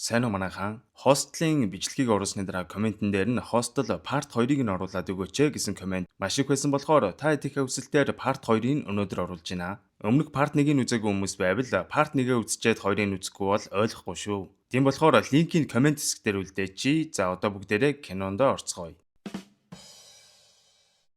Сайн уу манайхан. Хостлын бичлэгийг оруулсны дараа комментэн дээр нь хостел part 2-ыг нь оруулаад өгөөч гэсэн коммент маш их байсан болохоор та их хөвсөлтөөр part 2-ыг өнөөдөр оруулж байна. Өмнөх part 1-ийг үзээгүй хүмүүс байвал part 1-ээ үзчихэд 2-ыг үзэхгүй бол ойлгохгүй шүү. Тийм болохоор линкийг коммент хэсгээр үлдээчи. За одоо бүгдээрээ кинонд орцгоё.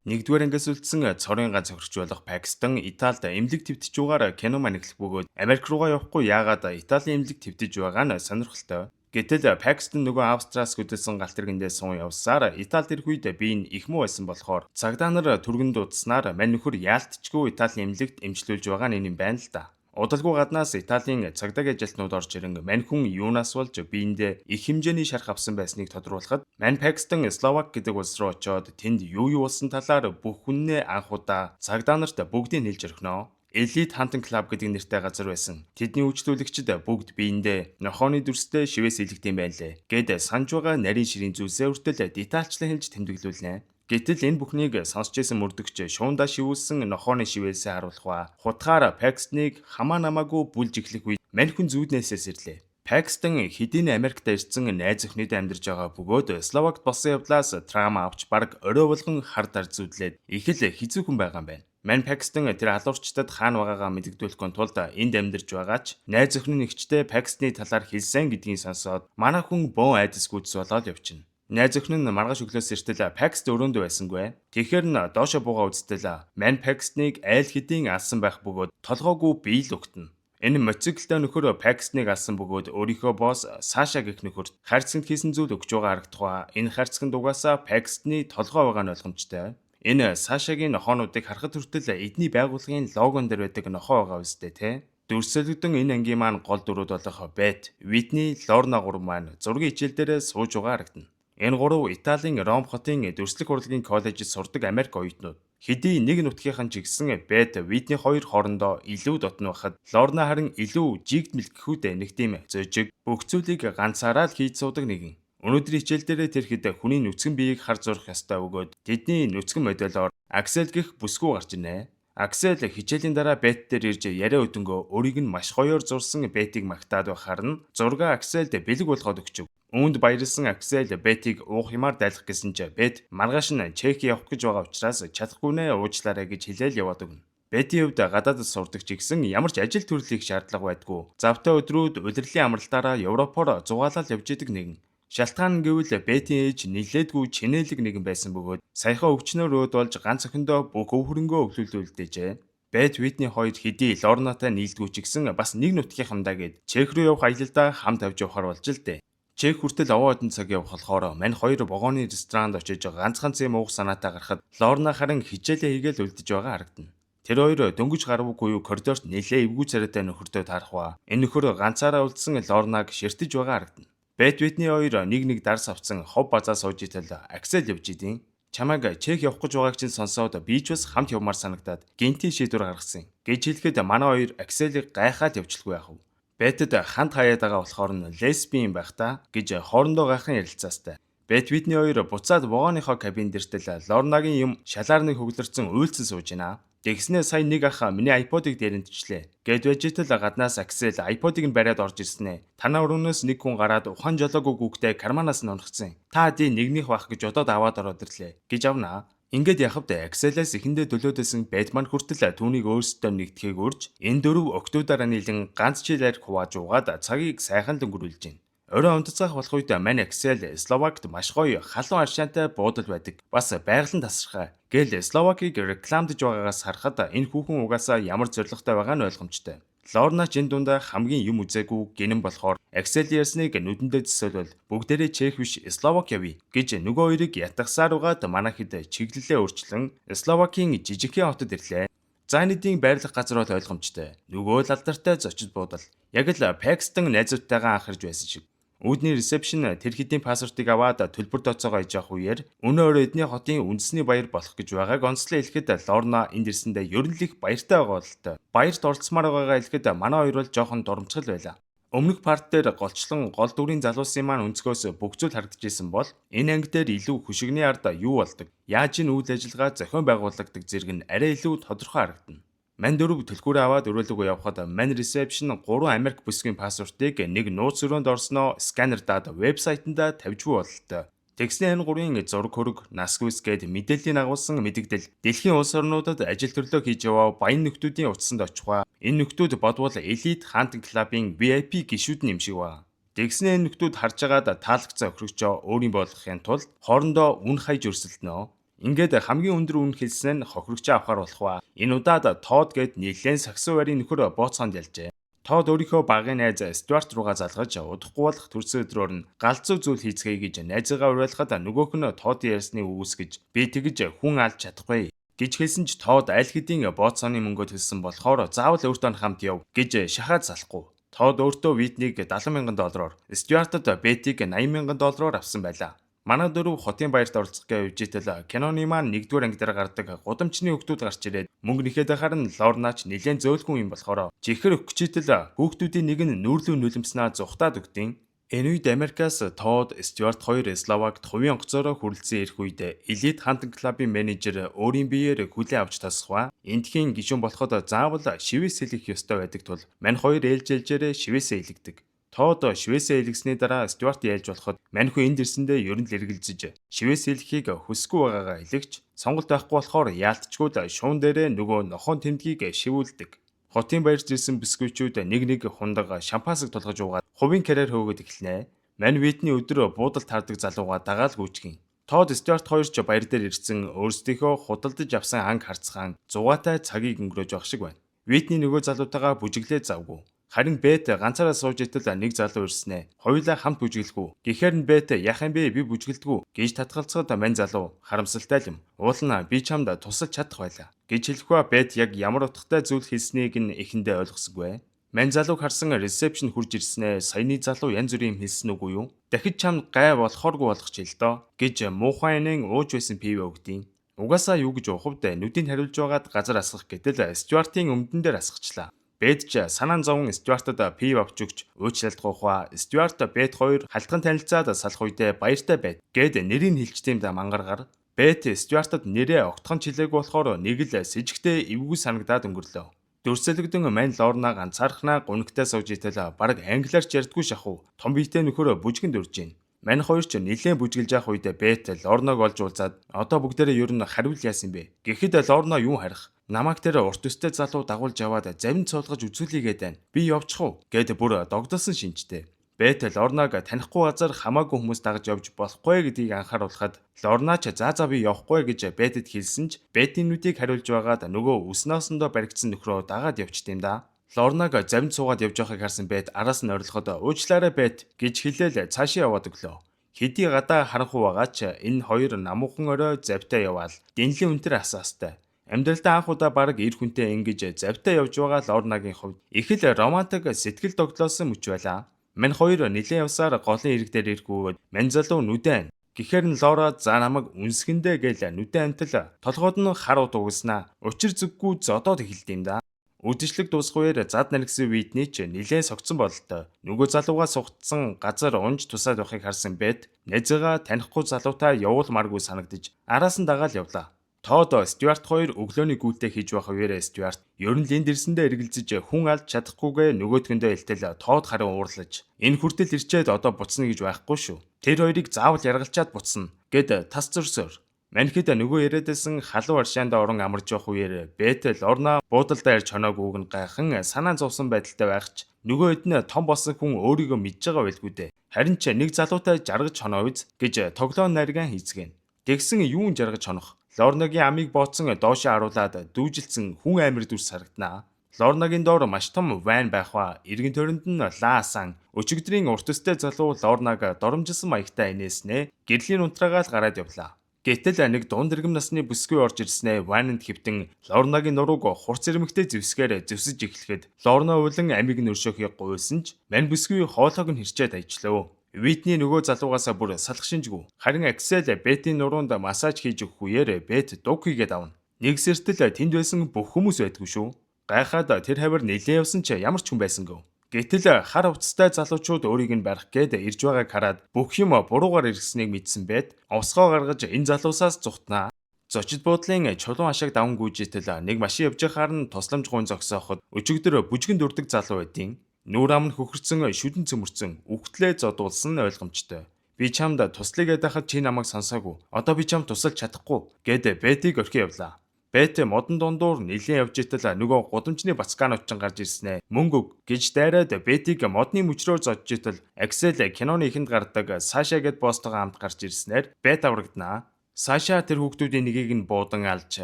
Нэгдүгээр ангиас үлдсэн цорын ганц хөрч болох Пакистан Италид эмнэлэг твтж байгаагаар кино маань эхлэх бөгөөд Америк руугаа явахгүй яагаад Италийн эмнэлэг твтж байгаа нь сонирхолтой. Гэтэл Пакистан нөгөө Австраас хөдөлсөн галт тэргэндээ сун явсаар Италид ирэх үед би их муу байсан болохоор цагдаа нар түргэн дуудснаар мань нөхөр яалтчгүй Италийн эмнэлэгт эмчлүүлж байгаа нь юм байна л да. Удалгүй гаднаас Италийн цагдаагийн ажилтнууд орж ирэн мань хүн юунаас болж биендээ их хэмжээний шарх авсан байсныг тодруулахад мань Пакистан Словак гэдэг улс руу очоод тэнд юу болсон талаар бүх хүннээ анх удаа цагдаа нарт бүгдийг хэлж өргөнө. Elite Hunting Club гэдэг нэртэй газар байсан. Тэдний үйлчлүүлэгчид бүгд биендээ нохооны дүрстэй шивээс илгэдэм байлээ. Гэд санаж байгаа нарийн ширийн зүйлсээ хүртэл детальчлан хэлж тэмдэглүүлнэ. Гэтэл энэ бүхнийг сонсч байсан мөрдөгч шуундаа шивүүлсэн нохооны шивээсээ харуулах ба хутгаар Пакистаныг хамаа намаагүй бүлж эхлэх үед мань хүн зүүднээсээс ирлээ. Пакистан хэдийн Америкт ирсэн найз охинод амьдарч байгаа бөгөөд Словакт болсон явдлаас траума авч баг орой болгон хар дард зүудлээд их л хэцүү хүн байгаа юм байна. Мань Пакистан тэр халуурчдад хаана байгаагаа мэдэгдүүлэхгүй тулд энд амьдарч байгаа ч найз охин нь ихчтэй Пакистаны талаар хэлсэн гэдгийг сонсоод манай хүн бөөн айдас гүйцс болоод явчихна. Найз охин нь маргааш өглөөс эртэл Пакист өрөөнд байсангүй. Тэгэхээр нь доошо буугаа үзтэл мань Пакистаныг айл хэдийн алсан байх бөгөөд толгоогүй бие л өгтөнө. Энэ мотоциклтай нөхөр Пакистаныг алсан бөгөөд өөрийнхөө босс Саша гэх нөхөрт хайрцагт хийсэн зүйл өгч байгаа харагдах ба энэ хайрцагт угаасаа Пакистаны толгой байгаа нь ойлгомжтой. Энэ Сашагийн нохоонуудыг харахад хүртэл эдний байгууллагын логон дээр байдаг нохоо байгаа үстэй те. Дүрсэлдэн энэ ангийн маань гол дүрүүд болох Бет, Витни, Лорна гурав маань зургийн хичээл дээр сууж байгаа харагдана. Энэ гурав Италийн Ром хотын дүрслэх урлагийн коллежид сурдаг Америк оюутнууд. Хэдий нэг нутгийнхан ч гэсэн Бет, Витни хоёр хоорондоо илүү дотно байхад Лорна харин илүү жигд мэлгэхүүд нэг тийм зожиг бүх зүйлийг ганцаараа л хийж суудаг нэгэн. Өнөөдрийн хичээл дээр тэрхэд хүний нүцгэн биеийг харж зурх ёстой бөгөөд тэдний нүцгэн модельоор Аксел гэх бүсгүй гарч ирнэ. Аксел хичээлийн дараа Бет дээр ирж яриа өдөнгөө өөрийг нь маш гоёор зурсан Бетийг магтаад байхаар нь зургаа Акселд бэлэг болгоод өгч. Үүнд баярлсан Аксел Бетийг уух юмар дайлах гэсэн ч Бет маргааш нь Чеки явах гэж байгаа учраас чадахгүй нэ уучлаарай гэж хэлээл яваад өгнө. Бетийн хувьд гадаадд сурдаг ч гэсэн ямар ч ажил төрлөх шаардлага байдгүй. Завтай өдрүүд удирдлагын амралтаараа Европоор зугаалал явж идэг нэгэн. Шалтгаан нь гэвэл Бетийн ээж нилээдгүй чинээлэг нэгэн байсан бөгөөд саяхан өвчнөр өөд болж ганц охиндоо бүх өв хөрөнгөө өвлүүлүүлдэжээ. Бет Витни хоёр хэдий Лорнатай нийлдэггүй ч гэсэн бас нэг нутгийнхандаа гээд Чех рүү явах аялалдаа хамт авч явахар болж л дээ. Чех хүртэл овоо одон цаг явах болохоор мань хоёр вагоны ресторанд очиж ганцхан цэм уух санаатай гарахад Лорна харин хичээлээ хийгээл үлдэж байгаа харагдана. Тэр хоёр дөнгөж гарвуугүй коридорт нэлээ эвгүй царайтай нөхөртөө таарах ба энэ нөхөр ганцаараа үлдсэн Лорнаг ширтэж байгаа харагдана. Бет Витни хоёр нэг дарс авсан хов базаа сууж итэл Аксел явж идیں۔ Чамайг Чех явах гэж байгааг чинь сонсоод би ч бас хамт явмаар санагдаад гинти шийдвэр гаргасан. Гэж хэлэхэд манай хоёр Акселийг гайхаад явчлгүй яах вэ? Бетэд ханд хаяад байгаа болохоор нь лесбийн байх та гэж хоорондоо гайхан ярилцаастай. Бет Витни хоёр буцаад вагоныхоо кабин дээртэл Лорнагийн юм шалаар нэг хөглөрцөн уйлсан сууж байна. Тэгснээ сая нэг ах миний iPod-ыг дээрэнтчлээ. Гэд вэжтэл гаднаас Аксел iPod-ыг нь бариад орж ирснэ. Танаа өрөөнөөс нэг хүн гараад ухаан жолоогүй гүгтэй карманаас нь унахсан. Та ди нэгнийх байх гэж одоод аваад ороод ирлээ. Гэж авнаа. Ингээд яхавд Акселээс ихэндээ төлөөдсөн Бэтмен хүртэл түүнийг өөрсдөө нэгтгэхийг урьж энэ дөрөв октодоор нийлэн ганц жил арх хувааж угаад цагийг сайхан л өнгөрүүлж байна. Орой унтцаах болох үед мань Аксел Словакт маш гоё халуун аршаантай буудал байдаг. Бас байгалийн тасархай. Гэл Словакийг рекламдж байгаагаас харахад энэ хүүхэн угаасаа ямар зоригтой байгаа нь ойлгомжтой. Лорна ч энэ дундаа хамгийн юм үзээгүй гинэн болохоор Аксел ярьсныг нүдэндээ зөсөөлөл бүгдээрээ Чех биш Словак явъя гэж нөгөө хоёрыг ятгахсаар угаад манайхад чиглэлээ өөрчлөн Словакийн жижигхэн хотод ирлээ. За нэгдийн байрлах газар бол ойлгомжтой. Нөгөө л алдартай зочид буудал. Яг л Пакистан найзуудтайгаа анхарж байсан шиг. Үүдний ресепшн тэр хэдийн паспортыг аваад төлбөр тооцоогоо иж авах үеэр өнөө өрөө эдний хотын үндэсний баяр болох гэж байгааг онцлон хэлэхэд Лорна энд ирсэндээ ер нь л их баяртай байгаа бололтой. Баярт оролцмаар байгаагаа хэлэхэд манай хоёр бол жоохон дурамчгал байлаа. Өмнөх парт дээр голчлон гол дүрийн залуусын маань өнцгөөс бүх зүйл харагдажсэн бол энэ анги дээр илүү хөшигний ард юу болдог? Яаж энэ үйл ажиллагаа зохион байгуулагддаг зэрэг нь арай илүү тодорхой харагдана. Мань дөрөв төлхүүрээ аваад өрөөлөгөө явхад мань ресепшн 3 Америк бүсгийн пассвортыг нэг нууц өрөөнд орсноо сканер даад вебсайтанда тавьж буй бололтой. Тэгснэ энэ гурийн зураг хөрөг, нас гүйс гээд мэдээллийг агуулсан мэдэгдэл дэлхийн улс орнуудад ажил төрлөө хийж яваа баян нөхдүүдийн утсанд очихва. Энэ нөхдүүд бодвол элит хантинг клубын VIP гишүүд юм шиг ба. Тэгснэ энэ нөхдүүд харж байгаад таалагдсан охирогчоо өөрийн болгохын тулд хоорондоо үн хаяж өрсөлдөнө. Ингээд хамгийн өндөр үн хэлсэн нь хохирогчоо авахар болох ба. Энэ удаад Тод гээд нэлээд сагсуу барийн нөхөр бооцоонд ялжээ. Тод өөрийнхөө багын найз Стюарт руугаа залгаж удахгүй болох төрсөн өдрөөр нь галзуу зүйл хийцгээе гэж найзаагаа уриалхад нөгөөх нь Тодын ярьсны үгс гэж би тэгж хүн алж чадахгүй гэж хэлсэн ч Тод аль хэдийн бооцооны мөнгө төлсөн болохоор заавал өөртөө хамт яв гэж шахаад салахгүй. Тод өөртөө Витнийг $70,000, Стюартад Бетиг $80,000 авсан байлаа. Манай дөрөв хотын баярт оролцох гэж үжитэл киноны маань 1-р анги дээр гардаг гудамжны хүүхдүүд гарч ирээд мөнгө нэхэд харин Лорнач нэлээд зөөлхөн юм болохоор чихэр өгчитэл хүүхдүүдийн нэг нь нүүрлүү нулимснаа зүхтаад өгдیں۔ Энэ үед Америкаас Тод, Стюарт хоёр Словакт хувийн онгоцоороо хүрэлцэн ирэх үед элит хантинг клубын менежер өөрийн биеэр хүлээн авч тасхва. Эндхийн гишүүн болоход заавал шивээс хэлэх ёстой байдаг тул мань хоёр ээлжээлжээрээ шивээсээ хэлэгдэг. Тод шивээсээ хэлгэсний дараа Стюарт ялж болоход маньхүү энд ирсэндээ ер нь л эргэлзэж шивээс хэлхийг хүсэхгүй байгаагаа хэлэгч сонголт байхгүй болохоор яалтчгүй шуун дээрээ нөгөө нохон тэмдгийг шивүүлдэг. Хотын баярт ирсэн бисквичүүд нэг хундаг шампансаг тулгаж уугаад хувийн карьер хөөгд эхэлнэ. Мань Витний өдөр буудалд таардаг залууга дагаал гүйчгэн. Тод Стюарт хоёр ч баяр дээр ирсэн өөрсдийнхөө худалдаж авсан анги харцхан зугаатай цагийг өнгөрөөж явах шиг байна. Витний нөгөө залуутайгаа бүжиглээ завгүй. Харин Бет ганцаараа сууж итэл нэг залуу ирснэ. Хоёулаа хамт бүжиглэхүү. Гэхээр нь Бет яах юм бэ? Би бүжиглдэггүй гэж татгалцахад мань залуу харамсалтай юм. Уулна би чамд тусалж чадах байлаа гэж хэлэхва Бет яг ямар утгатай зүйл хэлснийг нь эхэндээ ойлгосонгүй. Мань залууг харсан ресепшн хурж ирснээр саяны залуу янз бүрийн юм хэлсэн үгүй юу? Дахид чамд гай болохооргүй болгочих л доо гэж муухайнын ууж байсан пив өгдیں۔ Угаасаа юу гэж ухавд нүдийг хариулж байгаад газар асгах гэтэл Стюартийн өмдөн дээр асгачлаа. Бет ч санаан зовон Стюартад пив авч өгч уучлалдгуухва. Стюарт Бет хоёр халтган танилцаад салах үедээ баяртай байд гэд нэрийг хэлчихтiim да мангаргаар. Бет Стюартад нэрээ огтхон чилээгүй болохоор нэг л сэжигтэй эвгүй санагдаад өнгөрлөө. Дөрсөлөгдөн мань Лорна ганцаархнаа гунигтай сууж итэл бараг англиарч ярьдгүй шахуу. Том биетэй нөхөр бүжгэнд урж гин. Мань хоёр ч нэлээд бүжгэлж явах үед Бет Лорног олж уулзаад одоо бүгдээрээ ер нь хариул яасан бэ? Гэхэд Лорна юу харах? Намайг тэр урт өстэй залуу дагуулж яваад завин цуулгаж үзүүлээгээд байна. Би явчих уу гэд бүр догдолсон шинжтэй. Бет Лорнаг танихгүй газар хамаагүй хүмүүс дагаж явж болохгүй гэдгийг анхааруулхад Лорна ч за би явахгүй гэж Бетэд хэлсэн ч Бетийн нүдийг хариулж байгаад нөгөө үснөөсөндөө баригдсан нөхрөө дагаад явчихтiim да. Лорнаг завин цуугаад явж байгааг харсан Бет араас нь орилоход уучлаарай Бет гэж хэлээл цаашаа яваад өглөө. Хэдий гадаа харанхуй байгаа ч энэ хоёр намуухан орой завтай яваал дэнлийн үнтэр асаастай. Амьдралдаа анх удаа баг эр хүнтэй ингэж завтай явж байгаа Лорнагийн хувьд их л романтик сэтгэл догтлоосон мөч байлаа. Мань хоёр нилээн явсаар голын ирэг дээр ирэхгүй мань залуу нүдэн. Гэхээр нь Лора за намайг үнсгэндэ гээл нүдэн амтал толгойд нь хар ут угаснаа. Учир зүггүй зодоод эхэлдэм да. Үдшилэг дуусгүйэр зад наргисан Витний ч нилээн согцсон бололтой. Нөгөө залуугаа сугтсан газар унж тусаад байхыг харсан Бет найзгаа танихгүй залуутай явуулмааргүй санагдаж араас нь дагаал явлаа. Тод Стюарт хоёр өглөөний гүйлтэй хийж байх үеэр Стюарт ер нь линд ирсэндээ эргэлзэж хүн алж чадахгүйгээ нөгөөдгөндөө илтэл Тод харин уурлаж энэ хүртэл ирчээд одоо буцна гэж байхгүй шүү. Тэр хоёрыг заавал яргалчаад буцна гэд тас зөрсөөр. Манхид нөгөө яриадсэн халуун аршаанд орон амарч явах үеэр Бет Лорна буудалдаа ирж хоноогүй нь гайхан санаан зовсон байдалтай байх ч нөгөө хэд нь том болсон хүн өөрийгөө мэдж байгаа байлгүй дээ. Харин ч нэг залуутай жаргаж хонооwiz гэж тоглоом нарийн хийцгэн. Тэгсэн юун жаргаж хонох? Лорнагийн амийг бооцсон доошоо харуулад дүүжилсэн хүн амир дүрс харагданаа. Лорнагийн доор маш том вайн байх ба иргэн тойронд нь лаасан өчигдрийн урт өстэй залуу Лорнаг доромжилсан маягтай инээснэ гэрлийн унтраагаал гараад явлаа. Гэтэл нэг дунд иргэм насны бүсгүй орж ирснээр вайнанд хэвтэн Лорнагийн нурууг хурц ирмэгтэй зэвсгээр зэвсэж эхлэхэд Лорна улан амийг нь өршөөхийг гуйсан ч мань бүсгүй хоолойг нь хэрчээд ажлаа. Витний нөгөө залуугаас бүр салах шинжгүй. Харин Аксел Бетийн нуруунд массаж хийж өгөх үеэр Бет дуг хийгээд авна. Нэг сэртэл тэнд байсан бүх хүмүүс байдгүй шүү. Гайхаад тэр хавар нилээн явсан ч ямар ч хүн байсангүй. Гэтэл хар хувцастай залуучууд өөрийг нь барих гээд ирж байгааг хараад бүх юм буруугаар иргэснийг мэдсэн Бет овсгоо гаргаж энэ залуусаас зүхтнаа. Зочид буудлын чулуун хашааг даван гүйжэтэл нэг машин явж байхаар нь тусламж гуйн зогсооход өчигдөр бүжгэн дүрдэг залуу байдیں۔ Нүүр ам нь хөхөрцөн шүдэн цөмөрцөн үхтлээ зодуулсан нь ойлгомжтой. Би чамд туслая гэдэг хахад чи намайг сонсоогүй. Одоо би чамд тусалж чадахгүй гэд Бетиг орхин явлаа. Бет модон дундуур нилээн явж итэл нөгөө гудамжны бацкаанууд ч гарч ирснэ. Мөнгө гэж дайраад Бетиг модны мөчрөөр зодж итэл Аксел киноны ихэнд гардаг Саша гэд босстойгоо хамт гарч ирснээр Бет аврагдана. Саша тэр хүүхдүүдийн нэгийг нь буудан алж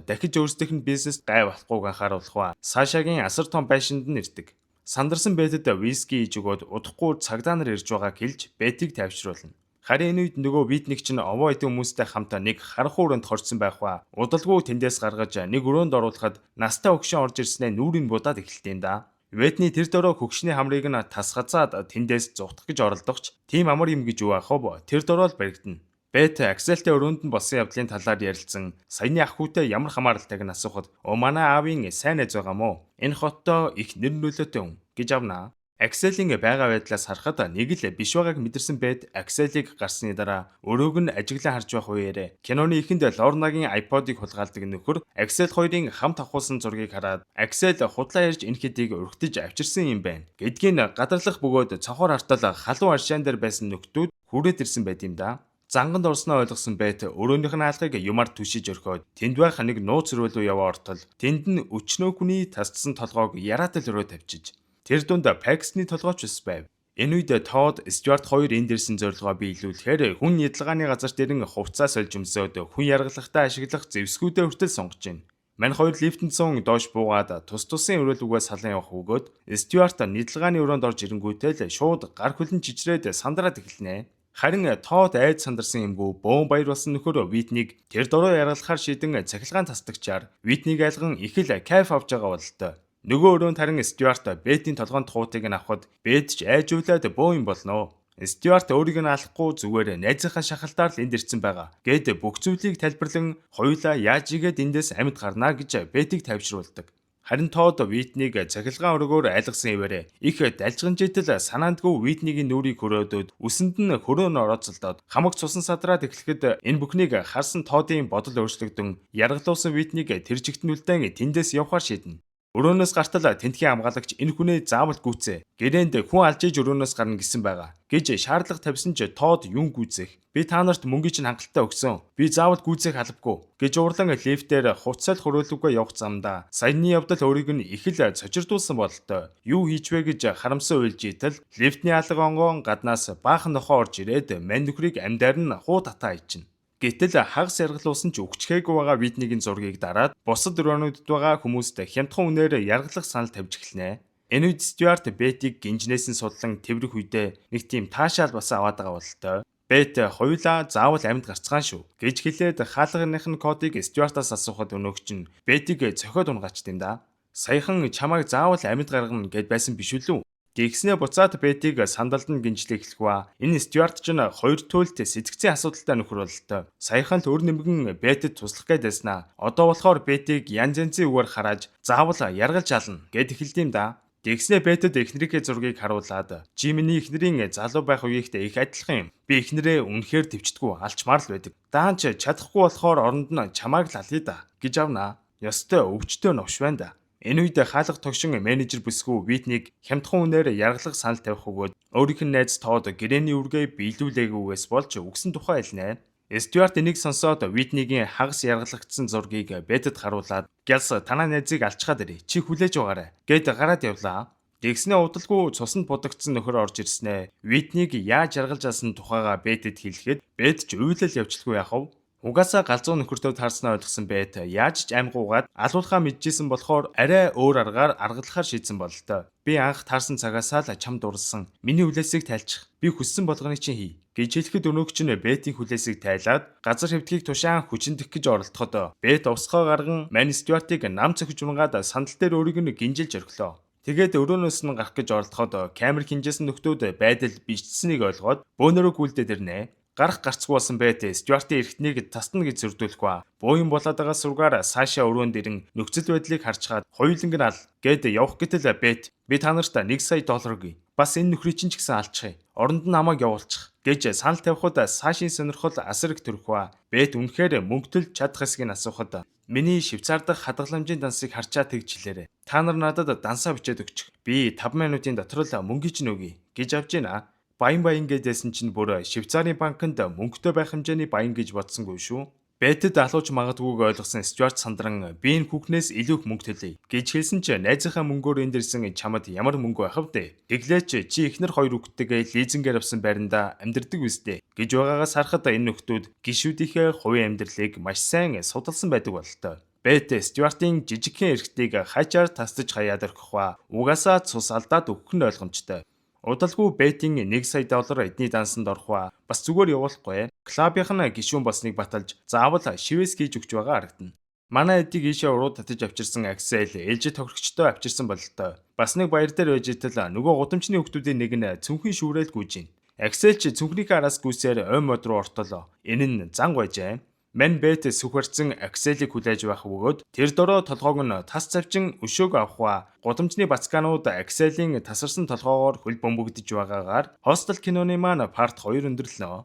дахиж өөрсдийнх нь бизнест гай болохгүйг анхааруулах ба Сашагийн асар том байшинд нь ирдэг. Сандарсан Бетэд виски иж өгөөд удахгүй цагдаа нар ирж байгааг хэлж Бетиг тавьшруулна. Харин энэ үед нөгөө Витник чинь овоо идэх хүмүүстэй хамт нэг харанхуй өрөөнд хорцсон байх ба удалгүй тэндээс гаргаж нэг өрөөнд оруулахад настай өгшин орж ирснээр нүрийг будаад эхэлтiin да. Ветний тэр дөрөө хөгшний хамрыг нь тасгацаад тэндээс зугтах гэж оролдогч тийм амар юм гэж юу ахав тэр дөрөө л баригдана. Бет Акселтэй өрөөнд нь болсон явдлын талаар ярилцсан саяны ах хүүтэй ямар хамааралтайг нь асуухад манай аавын сайн найз байгаа мó энэ хоттой их нэр нөлөөтэй хүн гэж авнаа. Акселийн байгаа байдлаас харахад нэг л биш байгааг мэдэрсэн Бет Акселийг гарсны дараа өрөөг нь ажиглан харж байх үеэр киноны эхэнд Лорнагийн iPod-ыг хулгайлдаг нөхөр Аксел хоёрын хамт авахулсан зургийг хараад Аксел худлаа ярьж энэ хэдийг урагтаж авчирсан юм байна гэдгийг гадарлах бөгөөд цонхоор хартал халуун аршаан дээр байсан нөхдүүд хүрээд ирсэн байт юм да. Занганд орсноо ойлгосон Бет өрөөнийх нь хаалгыг юмар түшиж өрхөөд тэнд байх нэг нууц рүү яваа ортол тэнд нь өчнөө хүний тасцсан толгойг яраатал руу тавьчиж тэр дунд Паксны толгойч ус байв. Энэ үед Тод Стюарт хоёр энд ирсэн зорилгоо биелүүлэхээр хүн ядлгааны газар дээр хувцас сольж өмсөөд хүн яргалахтаа ашиглах зэвсгүүдээ хүртэл сонгож байна. Мань хоёр лифтэнд сун доош буугаад тус тусын өрөөлгөө салан явах өгөөд Стюарт ядлгааны өрөөнд орж ирэнгүүтэл шууд гар хөлн чичрээд сандраад эхэлнэ. Харин Тод айд сандарсан юмгүй бөөн баяр болсон нөхөр Витнийг тэр дөрөө яргалахаар шийдэн цахилгаан тасдагчаар Витнийг айлган их л кайф авч байгаа бололтой. Нөгөө өрөөнд харин Стюарт Бетийн толгойн тухутыг нь авахд Бет ч айжуулаад бөө юм болно. Стюарт өөрийг нь алахгүй зүгээр найзынхаа шахалтаар л энд ирсэн байгаа. Гэд бүх зүйлийг тайлбарлан хоёулаа яаж игээд эндээс амьд гарнаа гэж Бетийг тавьшруулдаг. Харин Тод Витнийг цахилгаан өргөөр айлгсан ивэрэ их далжганжидэл санаандгүй Витнигийн нүрийг хөрөөдөд үсэнд нь хөрөөн орооцолдоод хамаг цусан садраад эхлэхэд энэ бүхнийг харсан Тодын бодол өөрчлөгдөн яргалуулсан Витнийг тэр чигтнүүлдэн тэндээс явахаар шийднэ. Өрөөнөөс гартал тентхийн хамгаалагч энэ хүнээ заавал гүйцээ. Гэрээнд хүн алж иж өрөөнөөс гарна гэсэн байгаа. Гэж шаардлага тавьсан ч Тод юун гүйцэх. Би та нарт мөнгөний чинь хангалттай өгсөн. Би заавал гүйцэх албагүй. Гэж уурлан лифтээр хуцаал хөрөөлөгөө явах замдаа саяны явдал өөрийг нь их л цочирдуулсан бололтой. Юу хийж вэ гэж харамсан уйлж итэл лифтний алга онгоон гаднаас баахан нохоо орж ирээд мань нөхрийг амьдаар нь хуу татаа ичнэ. Гэтэл хагас яргалуулсан ч өгчхээгүй байгаа Витнигийн зургийг дараад бусад өрөөнүүдэд байгаа хүмүүст хямдхан үнээр яргалах санал тавьж эхэлнэ. Энэ үед Стюарт Бетийг гинжнээс нь судлан тэврэх үедээ нэг тийм таашаал бас аваад байгаа бололтой. Бет хоёулаа заавал амьд гарцгаан шүү гэж хэлээд хаалганых нь кодыг Стюартаас асуухад өнөөгч нь Бетийг цохиод унгаач юм да. Саяхан чамайг заавал амьд гаргана гэд байсан биш үү? Тэгснээ буцаад Бетийг сандалд нь гинжлэх эхлэх ба энэ Стюарт ч хоёр туйлт сэтгцийн асуудалтай нөхөр бололтой. Саяхан л өр нэмгэн Бетэд туслах гээд байснаа. Одоо болохоор Бетийг янз янзын үгээр харааж заавал яргалж ална гэд эхэлдэм да. Тэгснээ Бетэд эхнэрийнхээ зургийг харуулад "Чи миний эхнэрийн залуу байх үеийнхтэй их адилхан юм. Би эхнэрээ үнэхээр төвчдгүү алчмаар л байдаг. Даанч чадахгүй болохоор оронд нь чамайг л алъя да" гэж авнаа. Ёстой өвчтөө новш байна да. Энэ үед хаалга тогшин менежер бүсгүй Витнийг хямдхан үнээр яргалах санал тавих өгөөд өөрийнх нь найз Тод гэрээний үргээ биелүүлээгүйгээс болж үгсэн тухай хэлнэ. Стюарт энийг сонсоод Витнигийн хагас яргалагдсан зургийг Бетэд харуулад "Гялс танаа найзыг алчгаад ирээ. Чи хүлээж байгаарай" гэд гараад явлаа. Тэгснээ удалгүй цуснд будагдсан нөхөр орж ирснэ. Витнийг яаж яргалж алсан тухайга Бетэд хэлэхэд Бет ч уйлал явчлгүй яхав. Угаасаа галзуу нөхөртөө таарснаа ойлгосон Бет яаж ч аймгуугаад алуулхаа мэдчихсэн болохоор арай өөр аргаар аргалахаар шийдсэн бололтой. "Би анх таарсан цагаасаа л чамд дурлсан. Миний хүлээсийг тайлчих. Би хүссэн болгоныг чинь хий" гэж хэлэхэд өнөөгч нь Бетийн хүлээсийг тайлаад газар хэвтгийг тушаан хүчиндэх гэж оролдоход Бет усгоо гарган Мань Стюартыг нам цохиж унгаад сандал дээр өөрийг нь гинжилж орхилоо. Тэгээд өрөөнөөс нь гарах гэж оролдоход камер хинжээсэн нөхдүүд байдал бичсэнийг ойлгоод бөөнөрөө гүйлдээд ирнэ. Гарах гарцгүй болсон Бет Стюартын эртнийг тасна гэж зөрдүүлэх ба бууин болоод байгаа сургаараа Саша өрөөнд ирэн нөхцөл байдлыг харж хаад хоёуланг нь ал гэд явах гэтэл Бет би та нарт $1,000,000 өгье. Бас энэ нөхрийг чинь ч гэсэн алчих. Оронд нь намайг явуулчих гэж санал тавихад Сашийн сонирхол асар их төрөх ба Бет үнэхээр мөнгө төлж чадах эсгийг асуухад миний Швейцар дахь хадгаламжийн дансыг харчаа тэгжлээрэ. Та нар надад дансаа бичээд өгчих. Би 5 минутын дотор л мөнгө чинь өгье гэж авч гинэ. Баян гэдээсэн чинь бүр Швейцарын банкнд мөнгөтэй байх хэмжээний баян гэж бодсонгүй шүү. Бэтэд алууч магадгүйг ойлгосон Стюарт сандран би энэ хүүхнээс илүү их мөнгө төлье гэж хэлсэн чинь найзынхаа мөнгөөр эндэрсэн чамд ямар мөнгө байх вэ? Тэглээч чи эхнэр хоёр хүүхдтэйгээ лизингээр авсан байранда амьдардаг үстэй гэж байгаагаас харахад энэ нөхдүүд гишүүдийнхээ хувийн амьдралыг маш сайн судалсан байдаг бололтой. Бэт Стюартын жижигхэн эрхтийг хачаар тасдаж хаяад орхих ба угаасаа цус алдаад өгөх нь ойлгомжтой. Удалгүй Бэтийн $1,000,000 эдний дансанд орох ба бас зүгээр явуулахгүй. Клабийнх нь гишүүн болсныг баталж заавал шивэс хийж өгч байгаа харагдана. Манай эдийг ийшээ уруу татаж авчирсан Аксел ээлжид тохирогчтой авчирсан бололтой. Бас нэг баяр дээр байж итэл нөгөө гудамжны хүмүүсийн нэг нь цүнхийн шүүрэл гүйж гин. Аксел ч цүнхнийхээ араас гүйсээр ой мод руу ортолоо. Энэ нь зан байжээ. Мэн Бэт сүхвэрцэн Акселийг хүлээж байх бөгөөд тэр дороо толгоог нь тас цавчин өшөөг авах ба гудамжны бацкаанууд Акселийн тасарсан толгоогоор хөл бөмбөгдөж байгаагаар хостел киноны маань парт 2 өндөрлөнө.